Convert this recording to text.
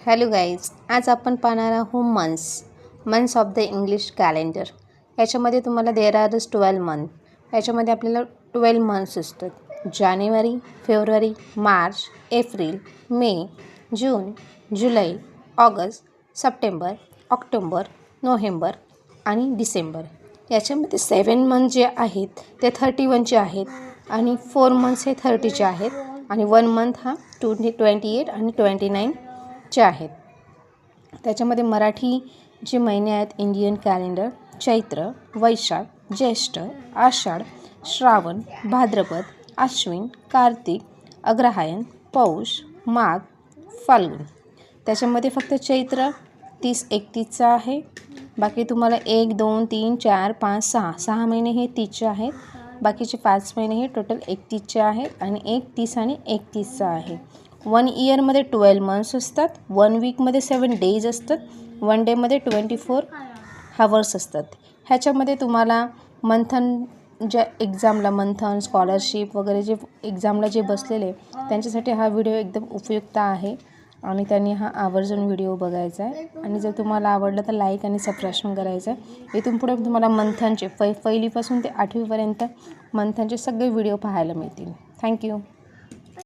Hello guys, आज आपण पाहणार आहोत months of the English calendar. याच्यामध्ये तुम्हाला देर आर 12 मंथ. याच्यामध्ये आपल्याला 12 मंथ्स असतात. जानेवारी, फेब्रुवारी, मार्च, एप्रिल, मे, जून, जुलै, ऑगस्ट, सप्टेंबर, ऑक्टोबर, नोव्हेंबर आणि डिसेंबर. याच्यामध्ये 7 मंथ जे आहेत ते 31चे आहेत आणि 4 मंथ्स हे 30चे आहेत आणि 1 मंथ हा 28 आणि 29 चे आहेत. त्याच्यामध्ये मराठी जे महिने आहेत इंडियन कॅलेंडर चैत्र, वैशाख, ज्येष्ठ, आषाढ, श्रावण, भाद्रपद, आश्विन, कार्तिक, अग्रहायण, पौष, माघ, फाल्गुन. त्याच्यामध्ये फक्त चैत्र 30-31चा आहे. बाकी तुम्हाला 1, 2, 3, 4, 5, 6 महिने हे 30चे आहेत. बाकीचे 5 महिने हे टोटल 31चे आहेत आणि 30 आणि 31चा आहे. 1 इयरमध्ये 12 मंथ्स असतात. 1 वीकमध्ये 7 डेज असतात. 1 डेमध्ये 24 हावर्स असतात. ह्याच्यामध्ये तुम्हाला मंथन ज्या एक्झामला मंथन स्कॉलरशिप वगैरे जे एक्झामला जे बसलेले त्यांच्यासाठी हा व्हिडिओ एकदम उपयुक्त आहे आणि त्यांनी हा आवर्जून व्हिडिओ बघायचा आहे. आणि जर तुम्हाला आवडलं तर लाईक आणि सबस्क्राईब करायचं आहे. इथून पुढे तुम्हाला मंथनचे पहिलीपासून ते 8वीपर्यंत मंथनचे सगळे व्हिडिओ पाहायला मिळतील. थँक्यू.